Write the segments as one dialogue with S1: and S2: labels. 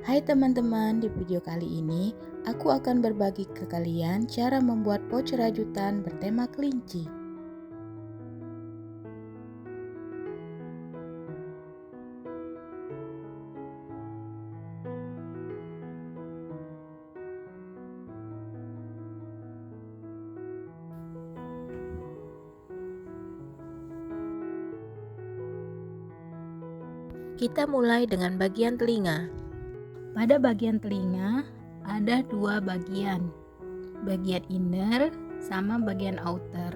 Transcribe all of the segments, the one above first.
S1: Hai teman-teman, di video kali ini aku akan berbagi ke kalian cara membuat pouch rajutan bertema kelinci. Kita mulai dengan bagian telinga. Pada bagian telinga ada dua bagian inner sama bagian outer.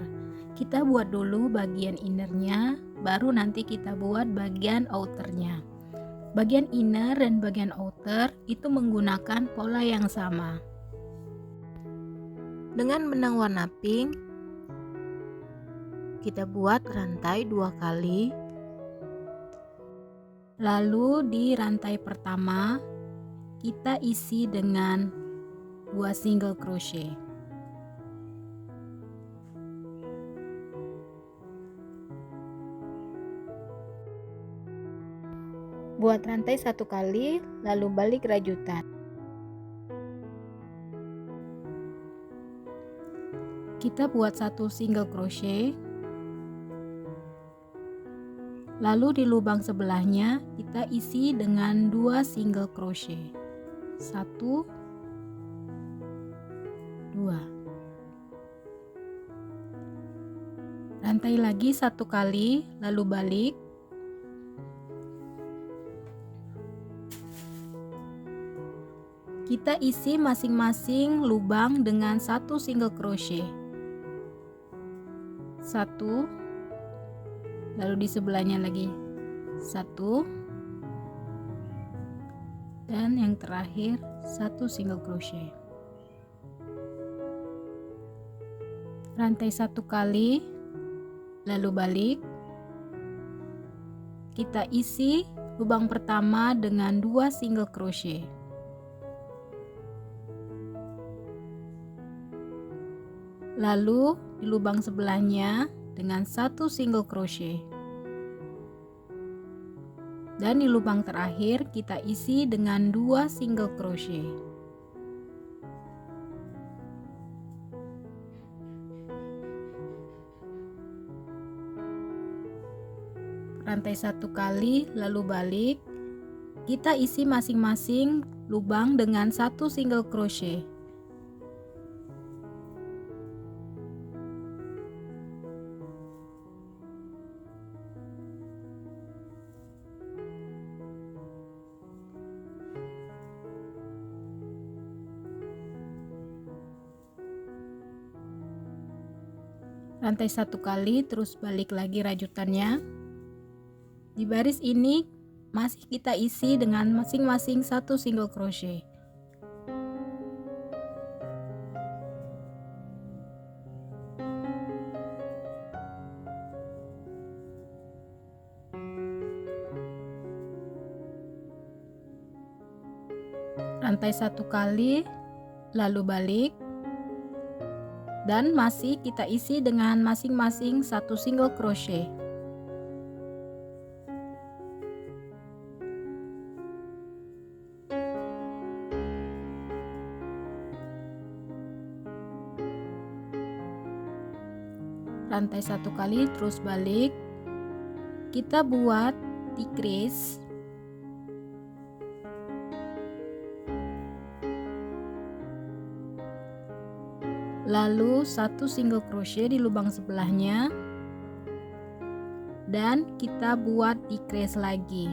S1: Kita buat dulu bagian innernya, baru nanti kita buat bagian outernya. Bagian inner dan bagian outer itu menggunakan pola yang sama. Dengan benang warna pink, kita buat rantai 2 kali. Lalu di rantai pertama kita isi dengan 2 single crochet. Buat rantai 1 kali, lalu balik rajutan. Kita buat 1 single crochet. Lalu di lubang sebelahnya kita isi dengan 2 single crochet. 1, 2. Rantai lagi 1 kali, lalu balik. Kita isi masing-masing lubang dengan 1 single crochet. 1, lalu di sebelahnya lagi 1, dan yang terakhir 1 single crochet. Rantai 1 kali, lalu balik. Kita isi lubang pertama dengan 2 single crochet. Lalu di lubang sebelahnya dengan 1 single crochet. Dan di lubang terakhir kita isi dengan 2 single crochet. Rantai 1 kali, lalu balik. Kita isi masing-masing lubang dengan 1 single crochet. Rantai 1 kali, terus balik lagi rajutannya. Di baris ini masih kita isi dengan masing-masing 1 single crochet. Rantai 1 kali, lalu balik. Dan masih kita isi dengan masing-masing 1 single crochet. Rantai 1 kali, terus balik. Kita buat decrease. Lalu 1 single crochet di lubang sebelahnya, dan kita buat decrease lagi.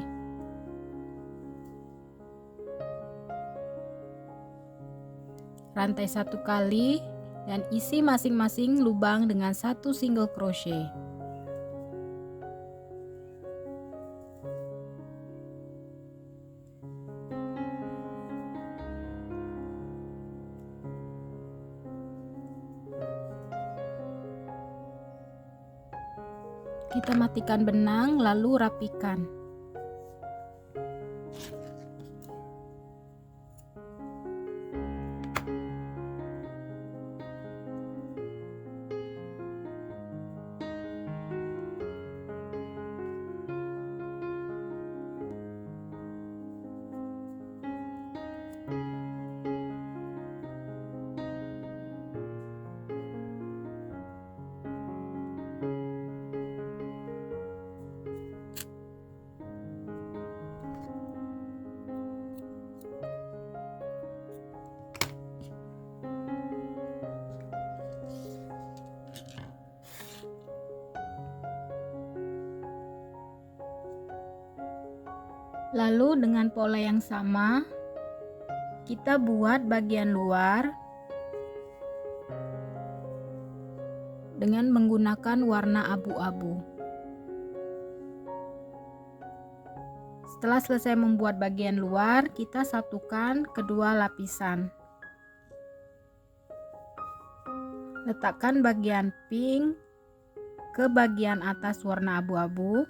S1: Rantai 1 kali dan isi masing-masing lubang dengan 1 single crochet. Kita matikan benang, lalu rapikan. Lalu dengan pola yang sama kita buat bagian luar dengan menggunakan warna abu-abu. Setelah selesai membuat bagian luar, kita satukan kedua lapisan. Letakkan bagian pink ke bagian atas warna abu-abu.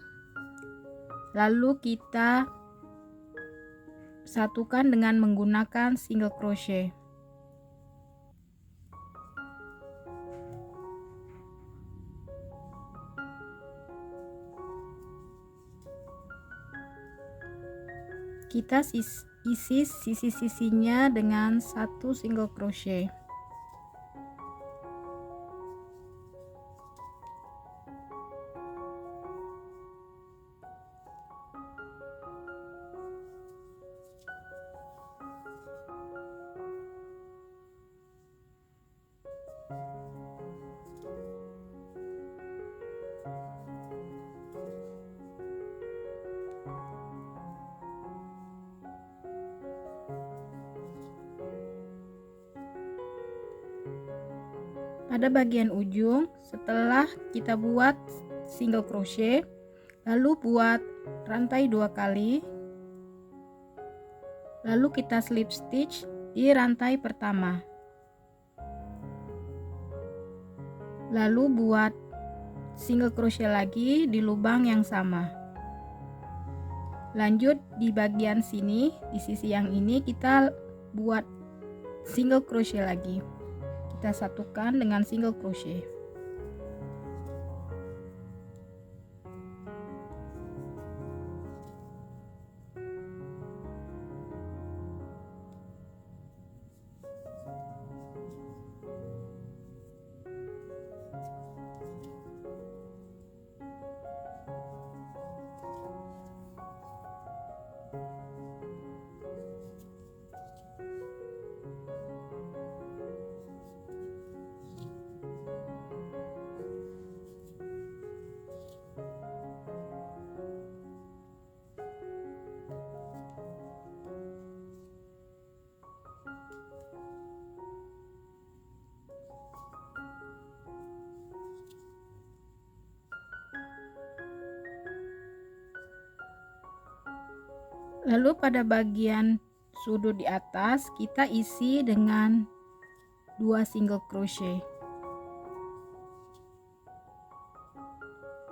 S1: Lalu kita satukan dengan menggunakan single crochet. Kita isi sisi-sisinya dengan satu single crochet. Pada bagian ujung, setelah kita buat single crochet, lalu buat rantai 2 kali, lalu kita slip stitch di rantai pertama, lalu buat single crochet lagi di lubang yang sama. Lanjut di bagian sini, di sisi yang ini kita buat single crochet lagi. Kita satukan dengan single crochet. Lalu pada bagian sudut di atas kita isi dengan 2 single crochet.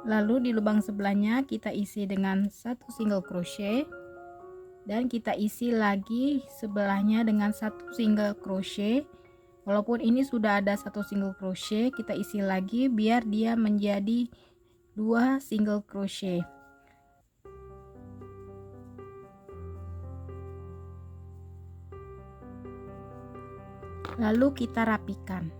S1: Lalu di lubang sebelahnya kita isi dengan 1 single crochet dan kita isi lagi sebelahnya dengan 1 single crochet. Walaupun ini sudah ada 1 single crochet, kita isi lagi biar dia menjadi 2 single crochet. Lalu kita rapikan.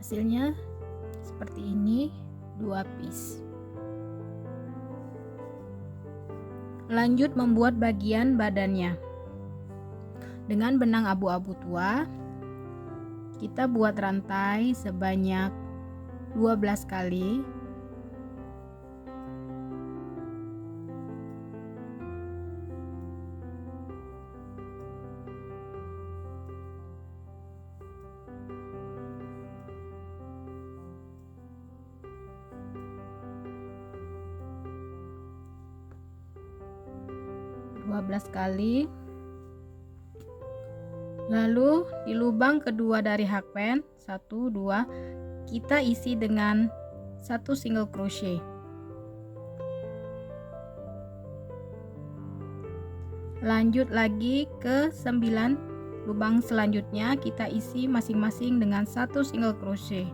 S1: Hasilnya seperti ini, 2 piece. Lanjut membuat bagian badannya. Dengan benang abu-abu tua, kita buat rantai sebanyak 12 kali. Kali. Lalu di lubang kedua dari hakpen 1, 2 kita isi dengan 1 single crochet. Lanjut lagi ke 9 lubang selanjutnya kita isi masing-masing dengan 1 single crochet.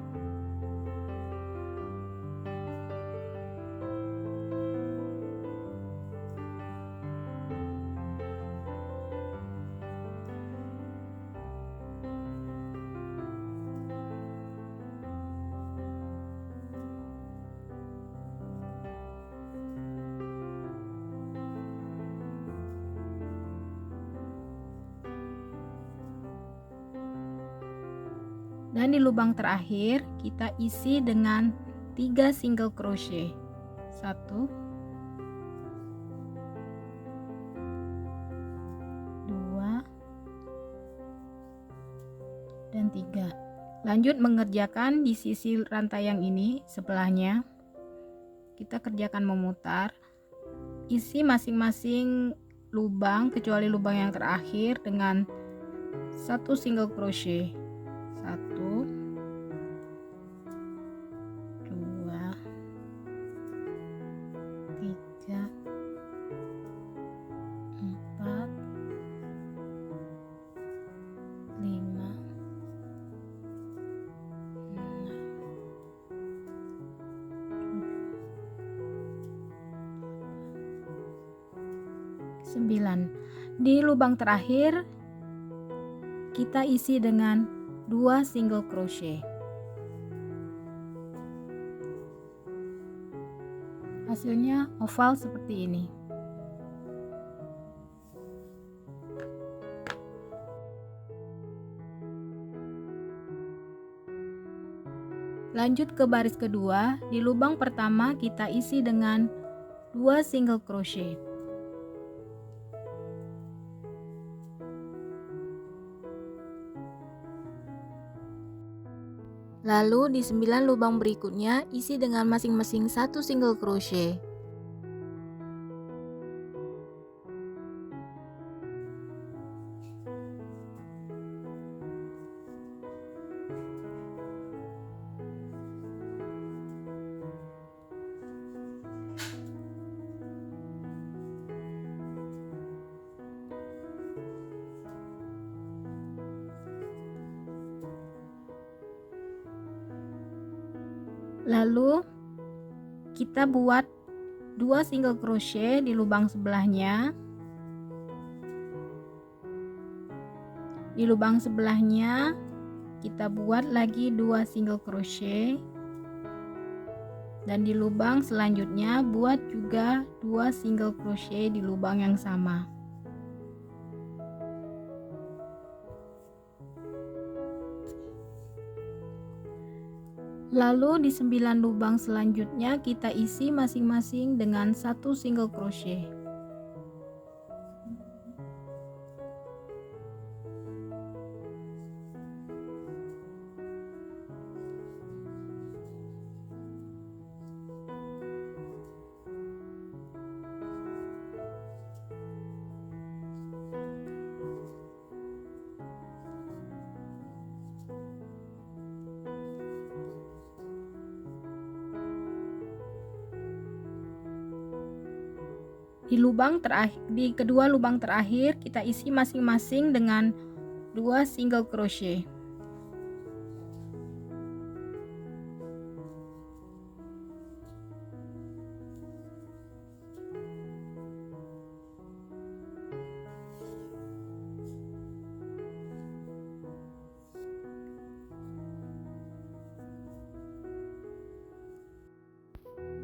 S1: Dan di lubang terakhir kita isi dengan 3 single crochet. 1 2 dan 3. Lanjut mengerjakan di sisi rantai yang ini sebelahnya. Kita kerjakan memutar. Isi masing-masing lubang kecuali lubang yang terakhir dengan 1 single crochet. 1 2 3 4 5 6 9. Di lubang terakhir kita isi dengan 2 single crochet. Hasilnya oval seperti ini. Lanjut ke baris kedua, di lubang pertama kita isi dengan 2 single crochet. Lalu di 9 lubang berikutnya isi dengan masing-masing 1 single crochet. Lalu kita buat 2 single crochet di lubang sebelahnya. Di lubang sebelahnya kita buat lagi 2 single crochet. Dan di lubang selanjutnya buat juga 2 single crochet di lubang yang sama. Lalu di 9 lubang selanjutnya kita isi masing-masing dengan 1 single crochet. Di kedua lubang terakhir kita isi masing-masing dengan 2 single crochet.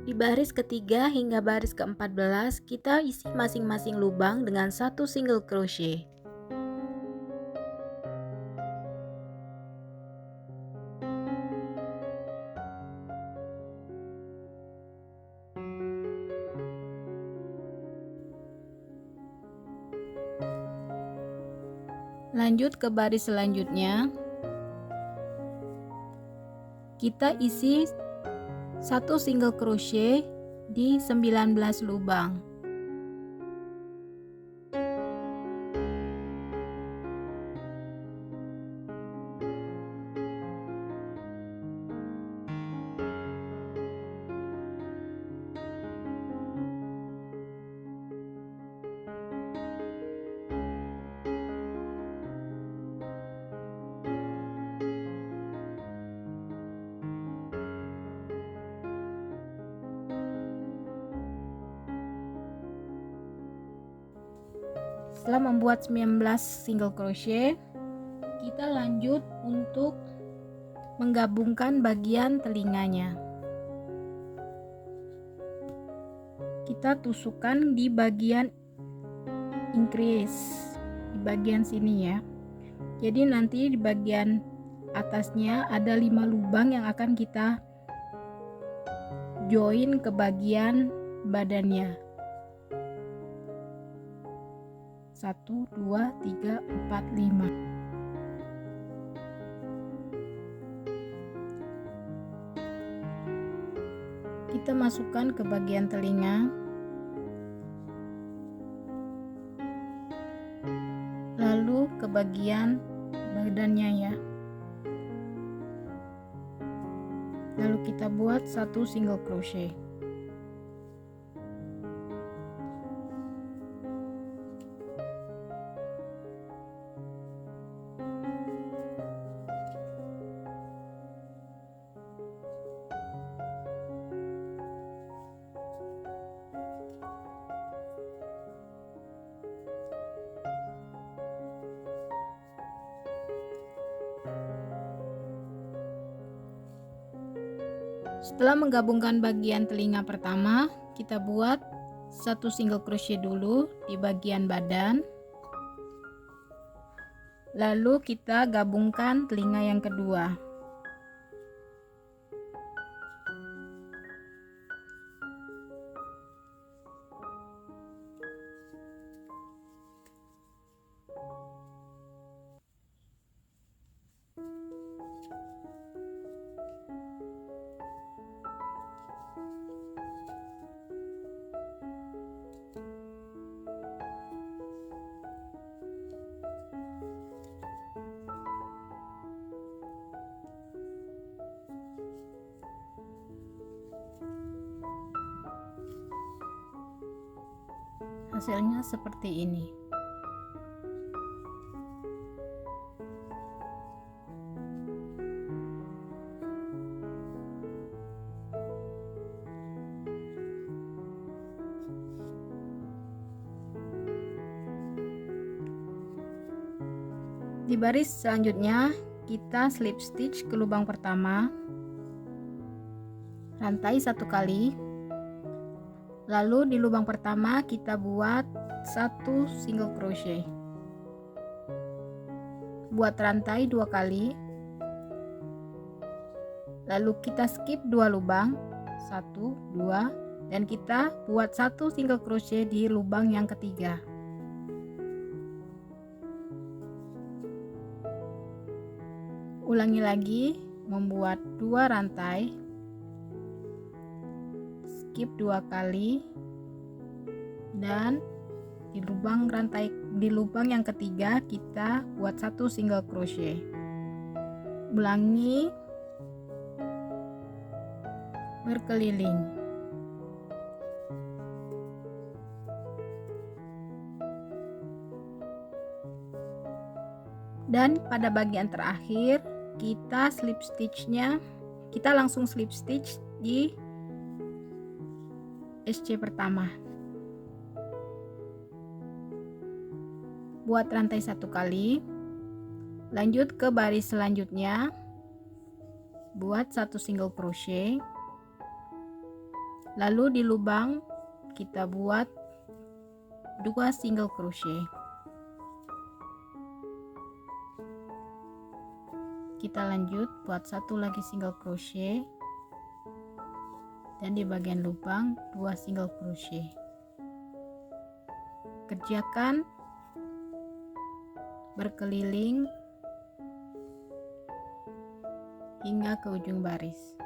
S1: Di baris ketiga hingga baris ke-14 kita isi masing-masing lubang dengan 1 single crochet. Lanjut ke baris selanjutnya. Kita isi 1 single crochet di 19 lubang. Setelah membuat 19 single crochet, kita lanjut untuk menggabungkan bagian telinganya. Kita tusukkan di bagian increase, di bagian sini ya. Jadi nanti di bagian atasnya ada 5 lubang yang akan kita join ke bagian badannya. 1, 2, 3, 4, 5. Kita masukkan ke bagian telinga, lalu ke bagian badannya ya. Lalu kita buat 1 single crochet. Setelah menggabungkan bagian telinga pertama, kita buat 1 single crochet dulu di bagian badan. Lalu kita gabungkan telinga yang kedua. Hasilnya seperti ini. Di baris selanjutnya kita slip stitch ke lubang pertama, rantai 1 kali. Lalu di lubang pertama kita buat 1 single crochet. Buat rantai 2 kali. Lalu kita skip 2 lubang, 1, 2, dan kita buat 1 single crochet di lubang yang ketiga. Ulangi lagi, membuat 2 rantai. Skip 2 kali, dan di lubang yang ketiga kita buat 1 single crochet. Ulangi, berkeliling. Dan pada bagian terakhir kita langsung slip stitch di SC pertama. Buat rantai 1 kali, lanjut ke baris selanjutnya, buat 1 single crochet, lalu di lubang kita buat 2 single crochet. Kita lanjut buat 1 lagi single crochet, dan di bagian lubang 2 single crochet. Kerjakan berkeliling hingga ke ujung baris.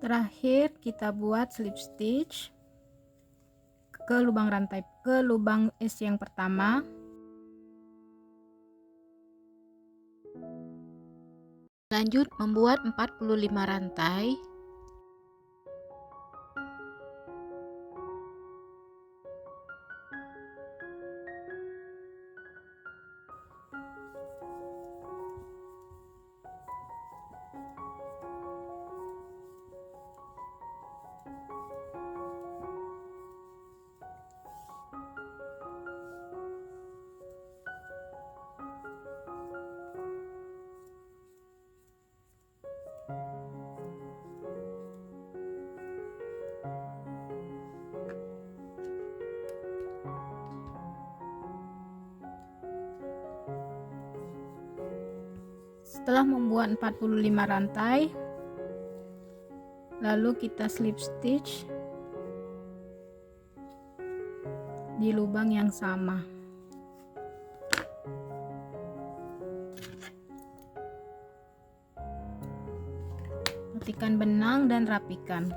S1: Terakhir kita buat slip stitch ke lubang S yang pertama. Lanjut membuat 45 rantai. Setelah membuat 45 rantai, lalu kita slip stitch di lubang yang sama. Petikan benang dan rapikan.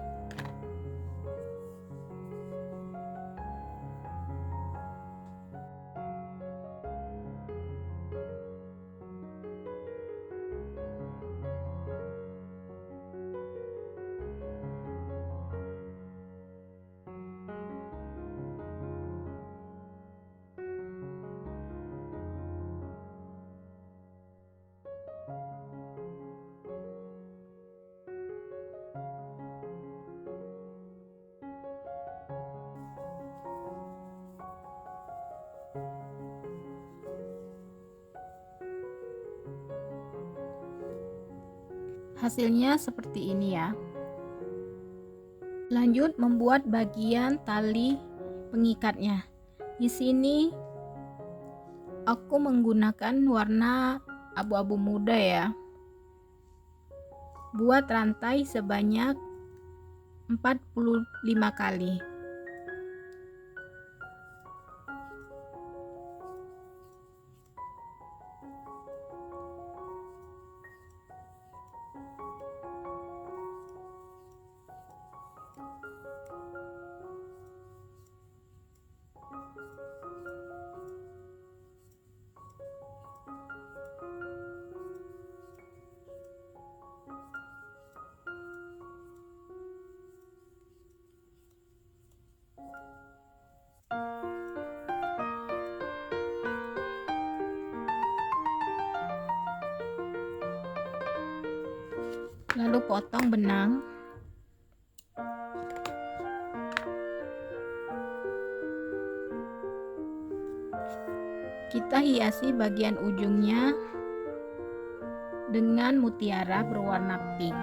S1: Hasilnya seperti ini ya. Lanjut membuat bagian tali pengikatnya. Di sini aku menggunakan warna abu-abu muda ya. Buat rantai sebanyak 45 kali. Lalu potong benang. Kita hiasi bagian ujungnya dengan mutiara berwarna pink.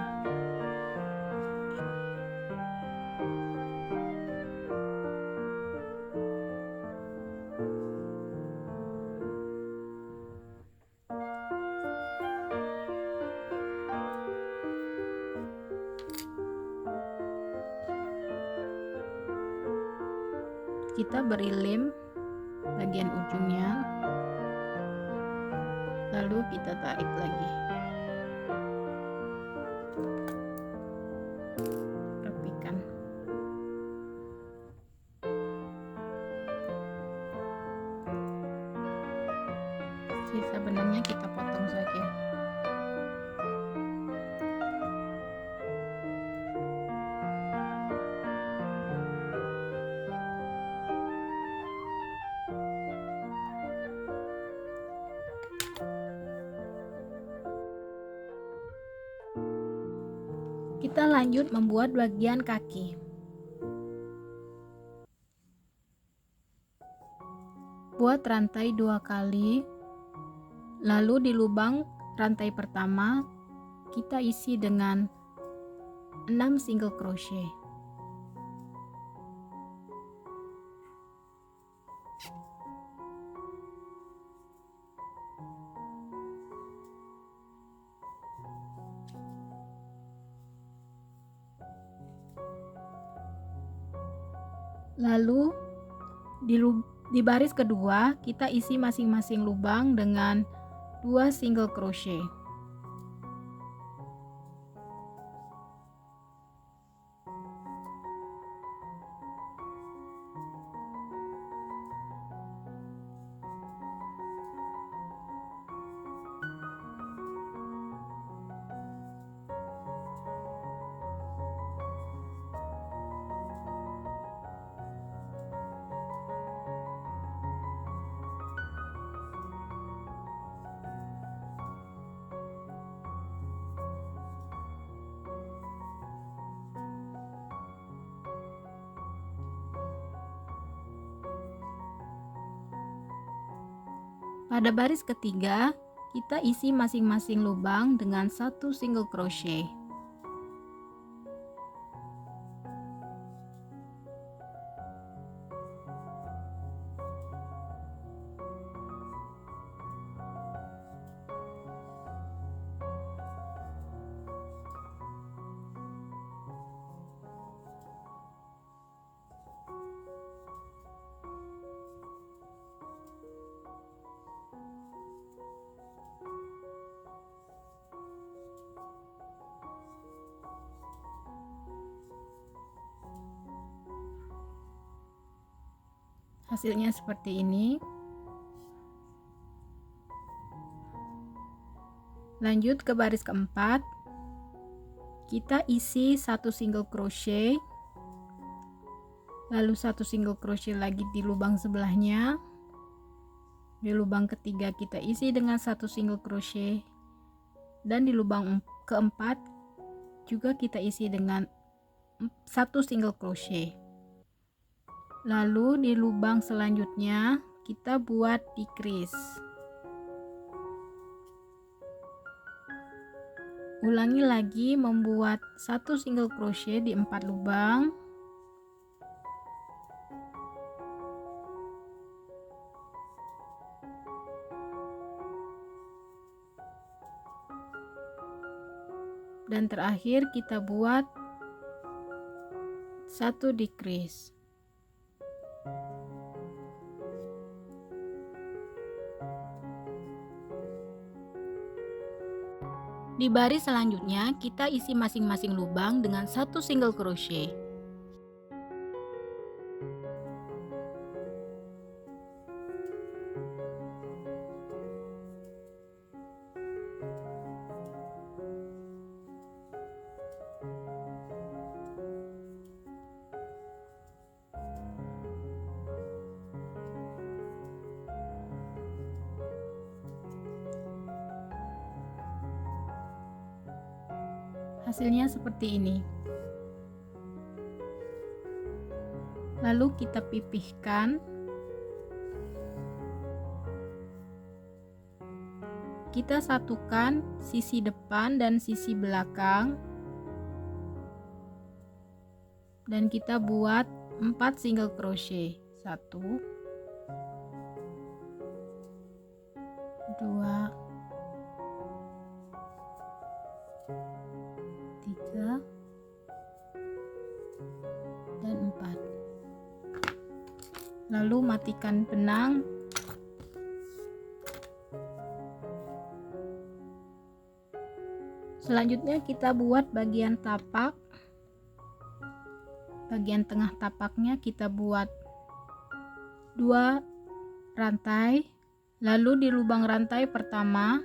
S1: Kita beri lem bagian ujungnya, lalu kita tarik lagi. Rapikan. Sisa benangnya kita potong saja. Kita lanjut membuat bagian kaki. Buat rantai 2 kali, lalu di lubang rantai pertama kita isi dengan 6 single crochet. Lalu di baris kedua kita isi masing-masing lubang dengan 2 single crochet. Pada baris ketiga, kita isi masing-masing lubang dengan 1 single crochet. Hasilnya seperti ini. Lanjut ke baris keempat, kita isi 1 single crochet, lalu 1 single crochet lagi di lubang sebelahnya. Di lubang ketiga kita isi dengan 1 single crochet, dan di lubang keempat juga kita isi dengan 1 single crochet. Lalu di lubang selanjutnya kita buat decrease. Ulangi lagi membuat 1 single crochet di 4 lubang. Dan terakhir kita buat 1 decrease. Di baris selanjutnya kita isi masing-masing lubang dengan 1 single crochet. Hasilnya seperti ini. Lalu kita pipihkan. Kita satukan sisi depan dan sisi belakang. Dan kita buat 4 single crochet. 1 2 3 dan 4. Lalu matikan benang. Selanjutnya kita buat bagian tapak. Bagian tengah tapaknya kita buat 2 rantai. Lalu di lubang rantai pertama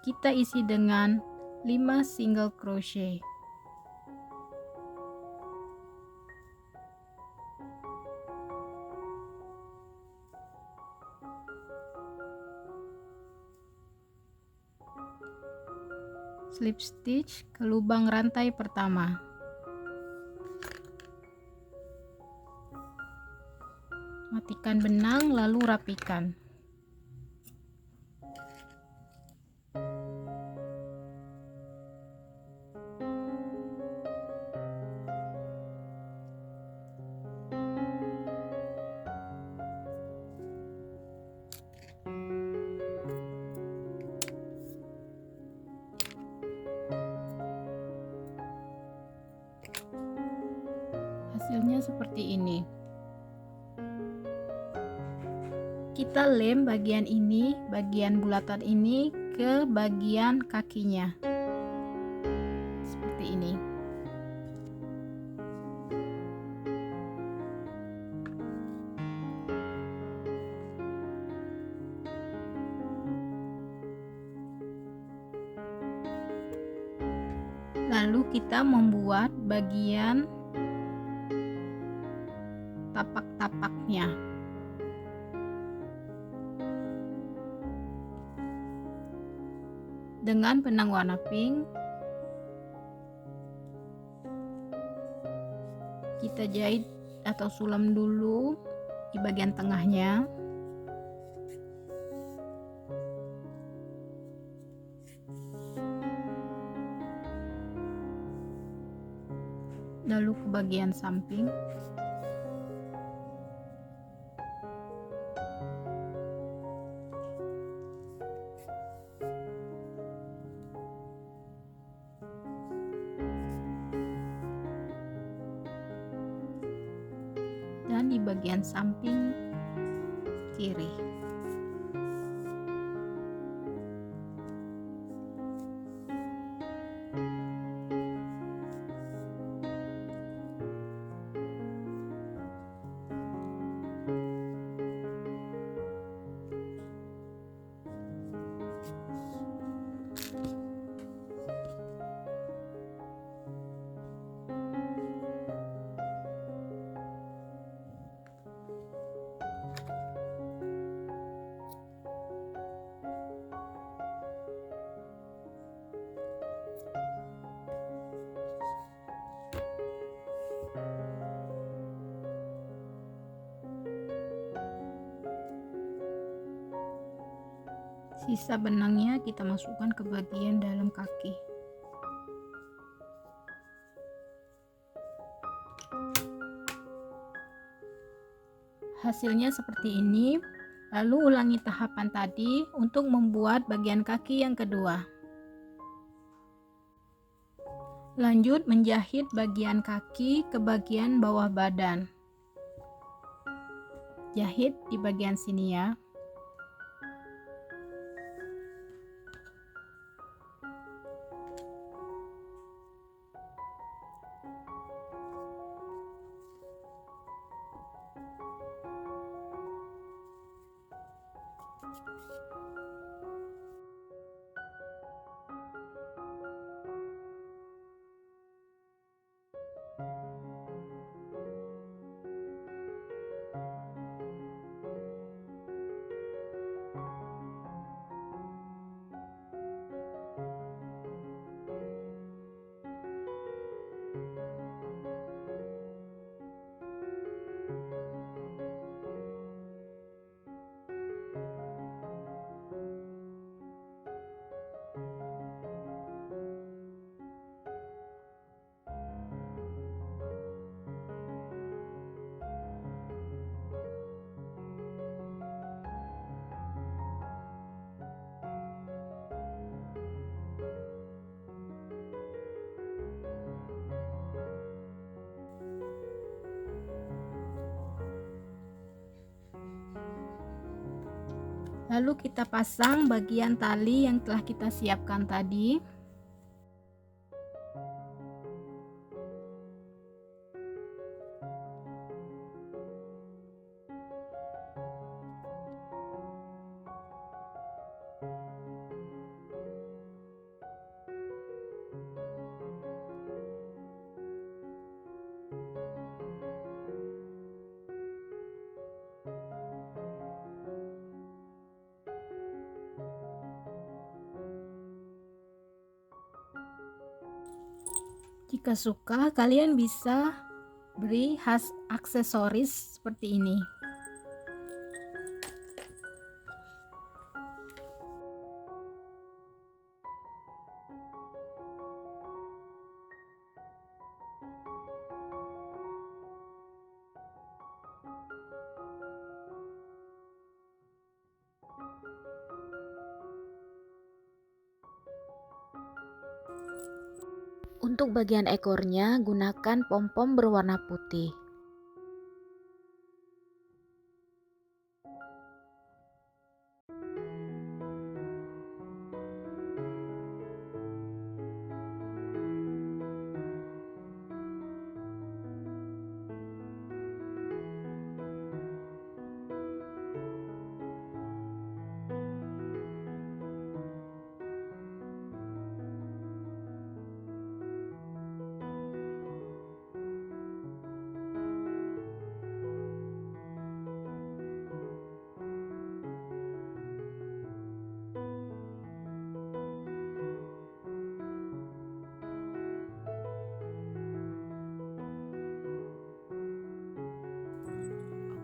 S1: kita isi dengan 5 single crochet. Slip stitch ke lubang rantai pertama. Matikan benang lalu rapikan. Hasilnya seperti ini. Kita lem bagian ini, bagian bulatan ini ke bagian kakinya. Seperti ini. Lalu kita membuat bagian tapak-tapaknya. Dengan benang warna pink kita jahit atau sulam dulu di bagian tengahnya. Lalu ke bagian samping. Dan di bagian samping kiri. Sisa benangnya kita masukkan ke bagian dalam kaki. Hasilnya seperti ini. Lalu ulangi tahapan tadi untuk membuat bagian kaki yang kedua. Lanjut menjahit bagian kaki ke bagian bawah badan. Jahit di bagian sini ya. Lalu kita pasang bagian tali yang telah kita siapkan tadi. Jika suka, kalian bisa beri aksesoris seperti ini.
S2: Untuk bagian ekornya, gunakan pom-pom berwarna putih.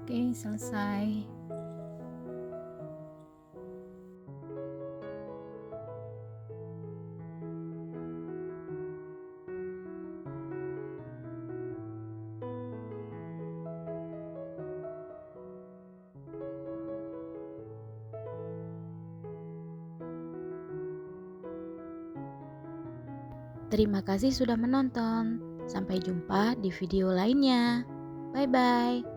S1: Oke, selesai.
S2: Terima kasih sudah menonton. Sampai jumpa di video lainnya. Bye-bye.